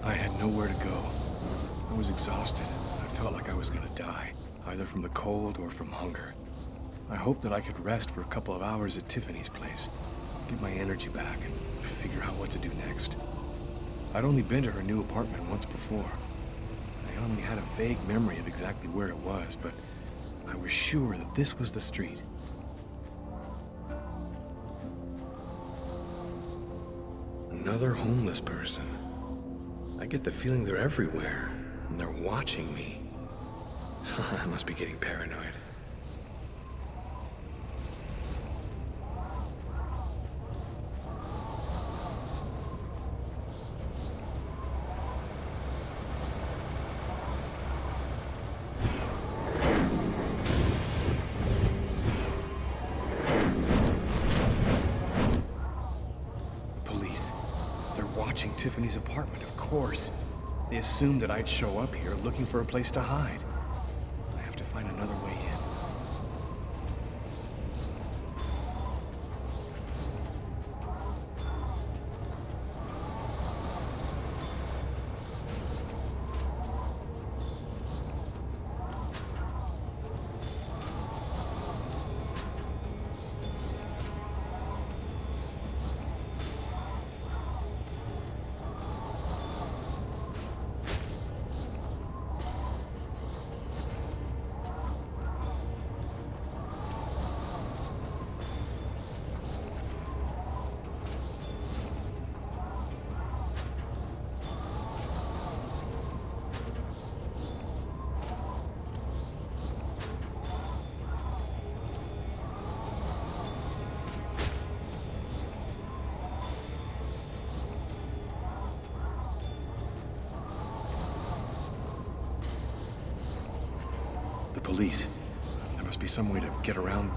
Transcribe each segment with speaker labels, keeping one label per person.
Speaker 1: I had nowhere to go. I was exhausted. I felt like I was gonna die, either from the cold or from hunger. I hoped that I could rest for a couple of hours at Tiffany's place, get my energy back, and figure out what to do next. I'd only been to her new apartment once before. I only had a vague memory of exactly where it was, but I was sure that this was the street. Another homeless person. I get the feeling they're everywhere, and they're watching me. I must be getting paranoid. Tiffany's apartment, of course. They assumed that I'd show up here looking for a place to hide. I have to find another way in. Police. There must be some way to get around.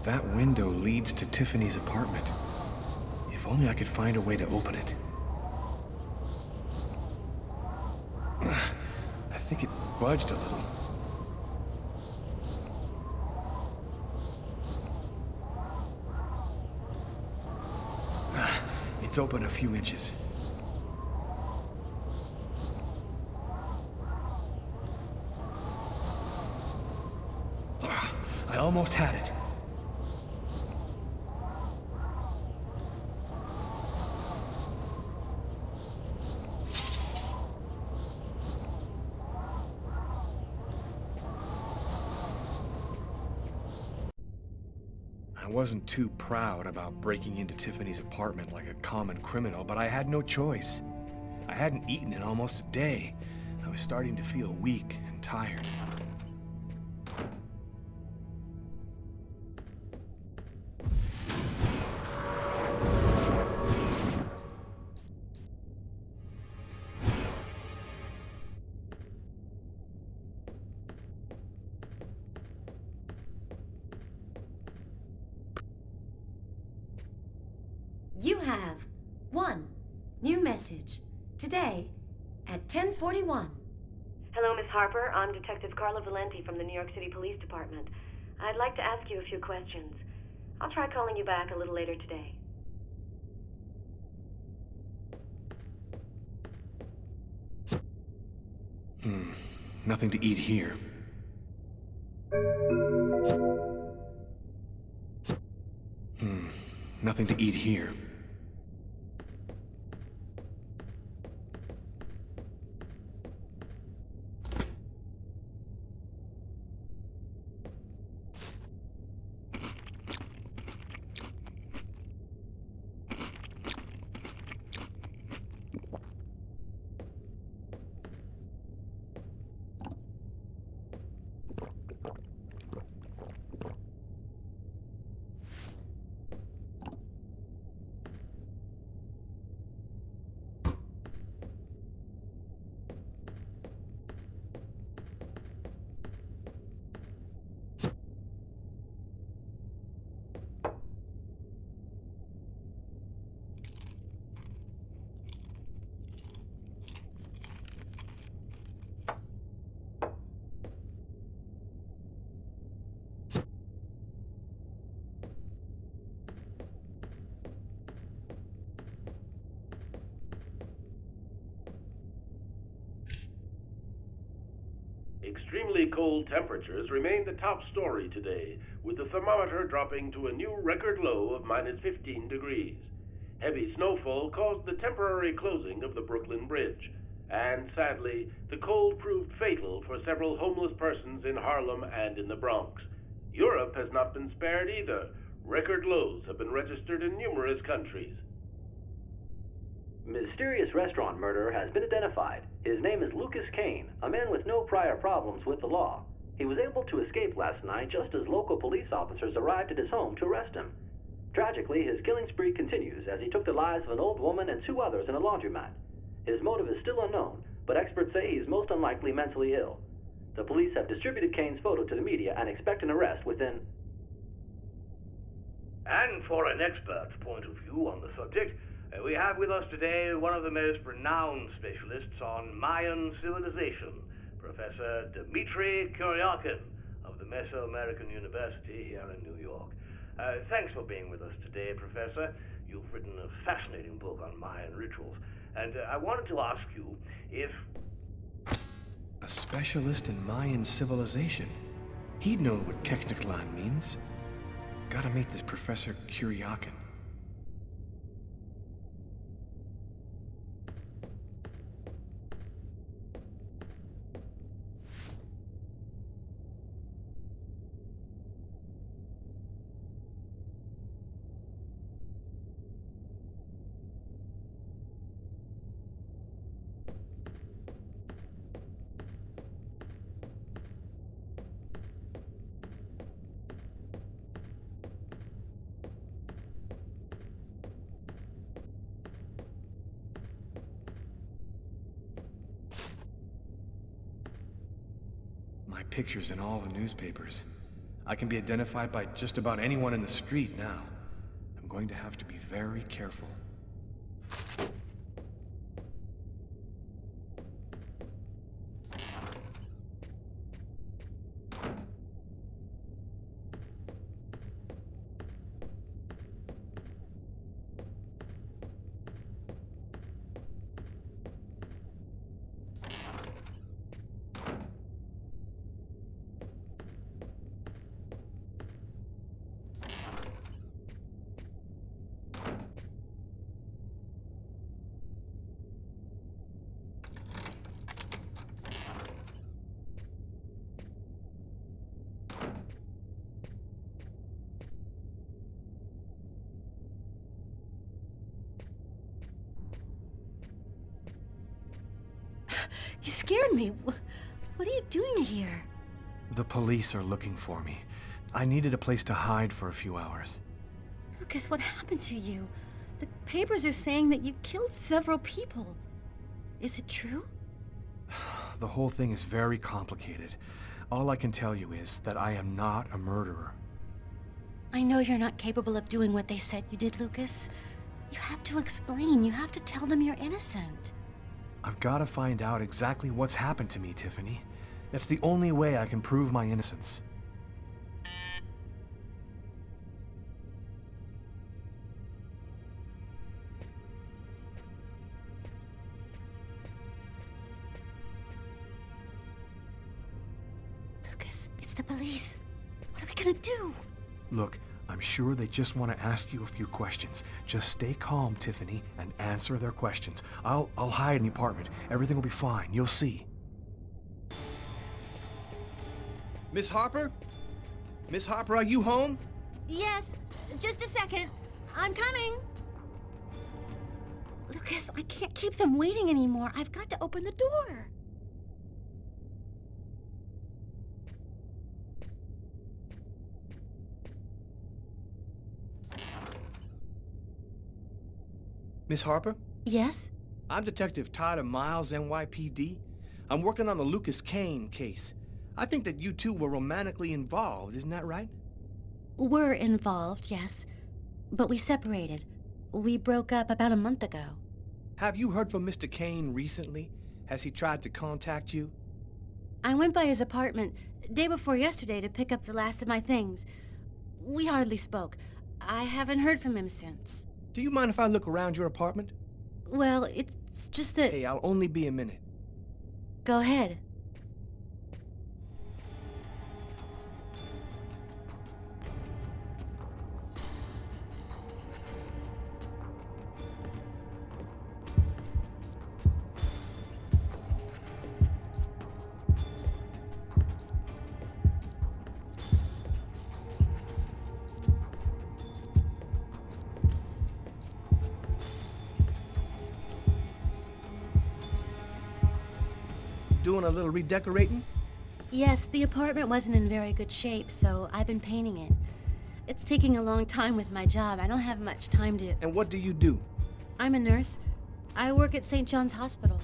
Speaker 1: That window leads to Tiffany's apartment. If only I could find a way to open it. I think it budged a little. It's open a few inches. I almost had it. I wasn't too proud about breaking into Tiffany's apartment like a common criminal, but I had no choice. I hadn't eaten in almost a day. I was starting to feel weak and tired.
Speaker 2: You have one new message today at 10:41.
Speaker 3: Hello, Miss Harper. I'm Detective Carla Valenti from the New York City Police Department. I'd like to ask you a few questions. I'll try calling you back a little later today.
Speaker 1: Nothing to eat here. Nothing to eat here.
Speaker 4: Extremely cold temperatures remain the top story today, with the thermometer dropping to a new record low of -15 degrees. Heavy snowfall caused the temporary closing of the Brooklyn Bridge, and sadly, the cold proved fatal for several homeless persons in Harlem and in the Bronx. Europe has not been spared either. Record lows have been registered in numerous countries.
Speaker 5: Mysterious restaurant murderer has been identified. His name is Lucas Kane, a man with no prior problems with the law. He was able to escape last night just as local police officers arrived at his home to arrest him. Tragically, his killing spree continues as he took the lives of an old woman and 2 others in a laundromat. His motive is still unknown, but experts say he's most unlikely mentally ill. The police have distributed Kane's photo to the media and expect an arrest within...
Speaker 6: And for an expert's point of view on the subject, we have with us today one of the most renowned specialists on Mayan civilization, Professor Dmitry Kuryakin of the Mesoamerican University here in New York. Thanks for being with us today, Professor. You've written a fascinating book on Mayan rituals, and I wanted to ask you if...
Speaker 1: A specialist in Mayan civilization. He'd known what Kekniklan means. Gotta meet this Professor Kuryakin. My picture's in all the newspapers. I can be identified by just about anyone in the street now. I'm going to have to be very careful.
Speaker 2: You scared me. What are you doing here?
Speaker 1: The police are looking for me. I needed a place to hide for a few hours.
Speaker 2: Lucas, what happened to you? The papers are saying that you killed several people. Is it true?
Speaker 1: The whole thing is very complicated. All I can tell you is that I am not a murderer.
Speaker 2: I know you're not capable of doing what they said you did, Lucas. You have to explain. You have to tell them you're innocent.
Speaker 1: I've got to find out exactly what's happened to me, Tiffany. That's the only way I can prove my innocence.
Speaker 2: Lucas, it's the police. What are we gonna do?
Speaker 1: Look, I'm sure they just want to ask you a few questions. Just stay calm, Tiffany, and answer their questions. I'll hide in the apartment. Everything will be fine. You'll see.
Speaker 7: Miss Harper? Miss Harper, are you home?
Speaker 2: Yes, just a second. I'm coming. Lucas, I can't keep them waiting anymore. I've got to open the door.
Speaker 7: Miss Harper?
Speaker 2: Yes?
Speaker 7: I'm Detective Tyler Miles, NYPD. I'm working on the Lucas Kane case. I think that you two were romantically involved, isn't that right?
Speaker 2: We're involved, yes. But we separated. We broke up about a month ago.
Speaker 7: Have you heard from Mr. Kane recently? Has he tried to contact you?
Speaker 2: I went by his apartment day before yesterday to pick up the last of my things. We hardly spoke. I haven't heard from him since.
Speaker 7: Do you mind if I look around your apartment?
Speaker 2: Well, it's just that...
Speaker 7: Hey, I'll only be a minute.
Speaker 2: Go ahead.
Speaker 7: Doing a little redecorating?
Speaker 2: Yes, the apartment wasn't in very good shape, so I've been painting it. It's taking a long time with my job. I don't have much time to...
Speaker 7: And what do you do?
Speaker 2: I'm a nurse. I work at St. John's Hospital.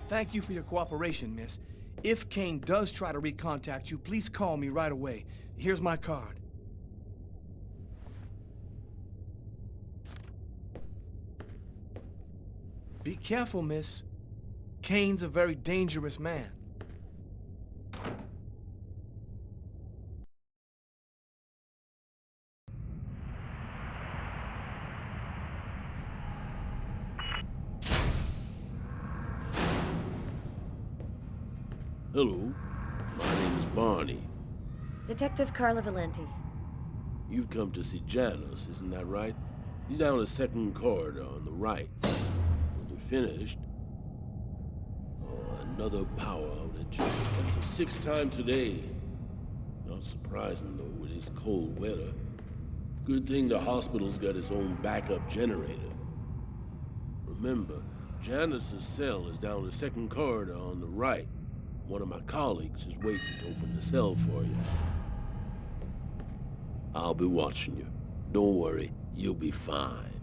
Speaker 7: Thank you for your cooperation, miss. If Kane does try to recontact you, please call me right away. Here's my card. Be careful, miss. Kane's a very dangerous man.
Speaker 8: Hello. My name is Barney.
Speaker 9: Detective Carla Valenti.
Speaker 8: You've come to see Janus, isn't that right? He's down the second corridor on the right. When you're finished... Oh, another power outage. That's the sixth time today. Not surprising, though, with this cold weather. Good thing the hospital's got its own backup generator. Remember, Janus's cell is down the second corridor on the right. One of my colleagues is waiting to open the cell for you. I'll be watching you. Don't worry, you'll be fine.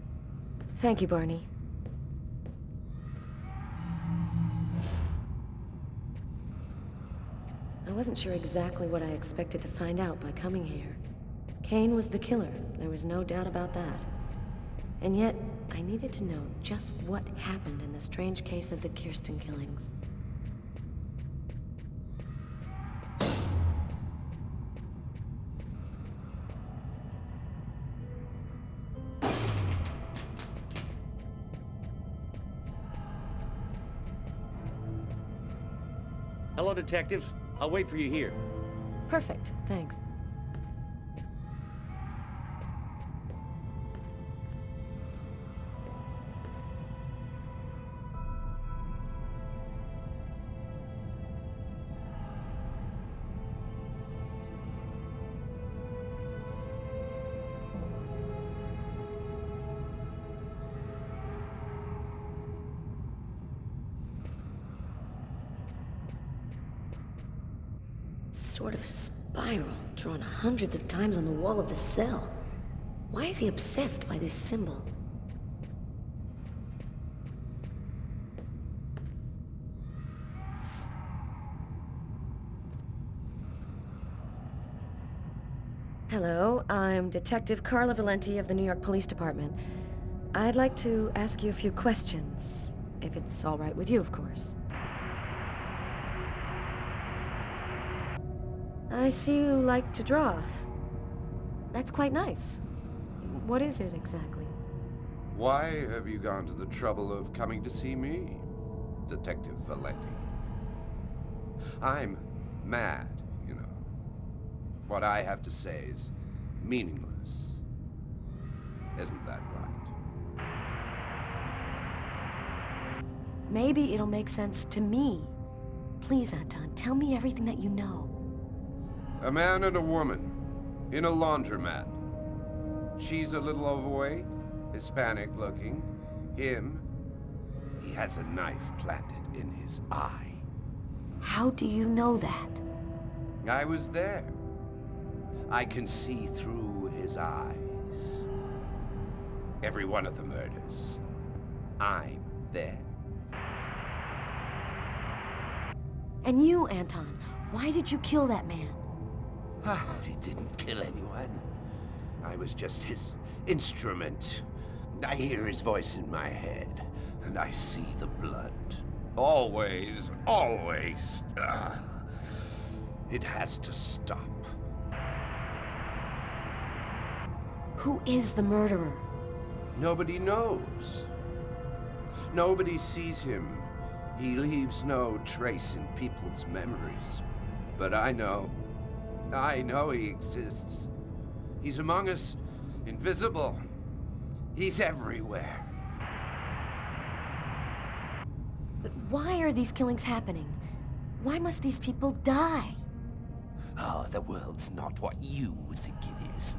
Speaker 9: Thank you, Barney. I wasn't sure exactly what I expected to find out by coming here. Kane was the killer, there was no doubt about that. And yet, I needed to know just what happened in the strange case of the Kirsten killings.
Speaker 10: Hello, detectives. I'll wait for you here.
Speaker 9: Perfect, thanks. Sort of spiral, drawn hundreds of times on the wall of the cell. Why is he obsessed by this symbol? Hello, I'm Detective Carla Valenti of the New York Police Department. I'd like to ask you a few questions, if it's all right with you, of course. I see you like to draw. That's quite nice. What is it exactly?
Speaker 11: Why have you gone to the trouble of coming to see me, Detective Valenti? I'm mad, you know. What I have to say is meaningless. Isn't that right?
Speaker 9: Maybe it'll make sense to me. Please, Anton, tell me everything that you know.
Speaker 11: A man and a woman in a laundromat. She's a little overweight, Hispanic looking. Him, he has a knife planted in his eye.
Speaker 9: How do you know that?
Speaker 11: I was there. I can see through his eyes. Every one of the murders. I'm there.
Speaker 9: And you, Anton, why did you kill that man?
Speaker 11: I didn't kill anyone. I was just his instrument. I hear his voice in my head, and I see the blood. Always, always. It has to stop.
Speaker 9: Who is the murderer?
Speaker 11: Nobody knows. Nobody sees him. He leaves no trace in people's memories. But I know. I know he exists. He's among us, invisible. He's everywhere.
Speaker 9: But why are these killings happening? Why must these people die?
Speaker 12: Oh, the world's not what you think it is.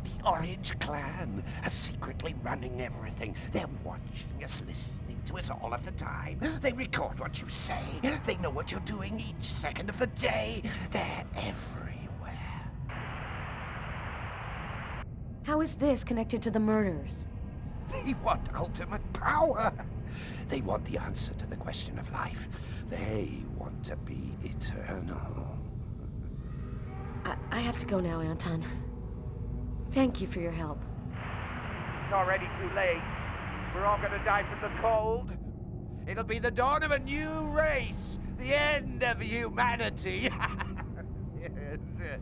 Speaker 12: The Orange Clan are secretly running everything. They're watching us, listening to us all of the time. They record what you say. They know what you're doing each second of the day. They're everywhere.
Speaker 9: How is this connected to the murders?
Speaker 12: They want ultimate power. They want the answer to the question of life. They want to be eternal.
Speaker 9: I have to go now, Anton. Thank you for your help.
Speaker 13: It's already too late. We're all gonna die from the cold. It'll be the dawn of a new race. The end of humanity.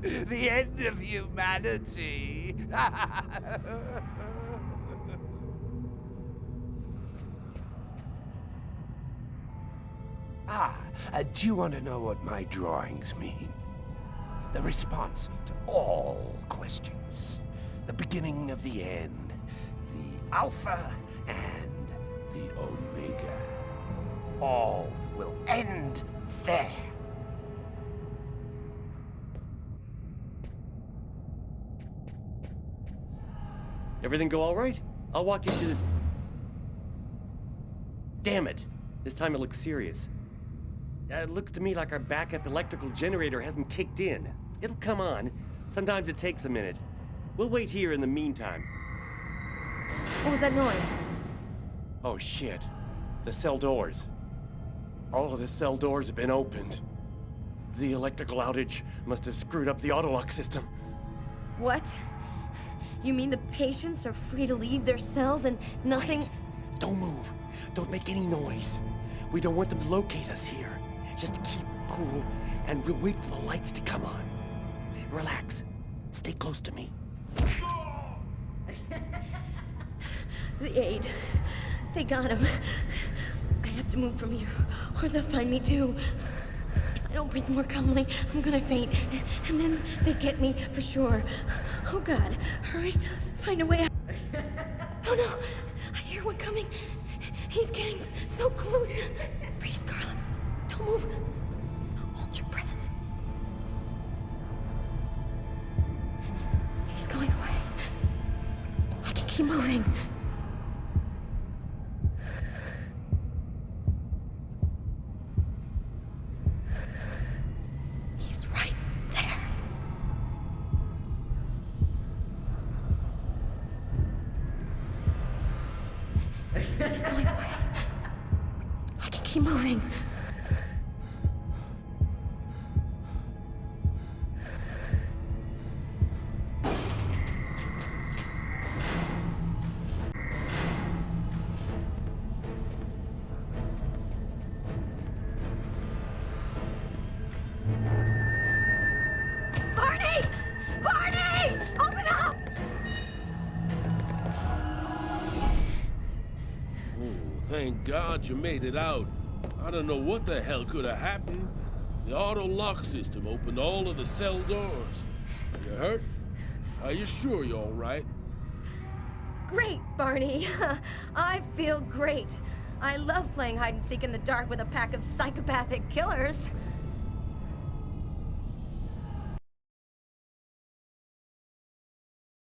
Speaker 13: The end of humanity. Ah,
Speaker 12: Do you want to know what my drawings mean? The response to all questions. The beginning of the end. The Alpha and the Omega. All will end there.
Speaker 10: Everything go all right? I'll walk you to the... Damn it! This time it looks serious. It looks to me like our backup electrical generator hasn't kicked in. It'll come on. Sometimes it takes a minute. We'll wait here in the meantime.
Speaker 9: What was that noise?
Speaker 10: Oh shit. The cell doors. All of the cell doors have been opened. The electrical outage must have screwed up the autolock system.
Speaker 9: What? You mean the patients are free to leave their cells and nothing...
Speaker 10: Wait. Don't move. Don't make any noise. We don't want them to locate us here. Just keep cool, and we'll wait for the lights to come on. Relax. Stay close to me.
Speaker 9: The aide. They got him. I have to move from here, or they'll find me too. If I don't breathe more calmly, I'm gonna faint. And then they get me for sure. Oh God, hurry. Find a way out. Oh no, I hear one coming. He's getting so close. Breathe, Carla. Don't move. Hold your breath. He's going away. I can keep moving. He's right there. He's going away. I can keep moving. Barney! Barney! Open up!
Speaker 8: Oh, thank God you made it out. I don't know what the hell could have happened. The auto lock system opened all of the cell doors. You hurt? Are you sure you're all right?
Speaker 9: Great, Barney. I feel great. I love playing hide and seek in the dark with a pack of psychopathic killers.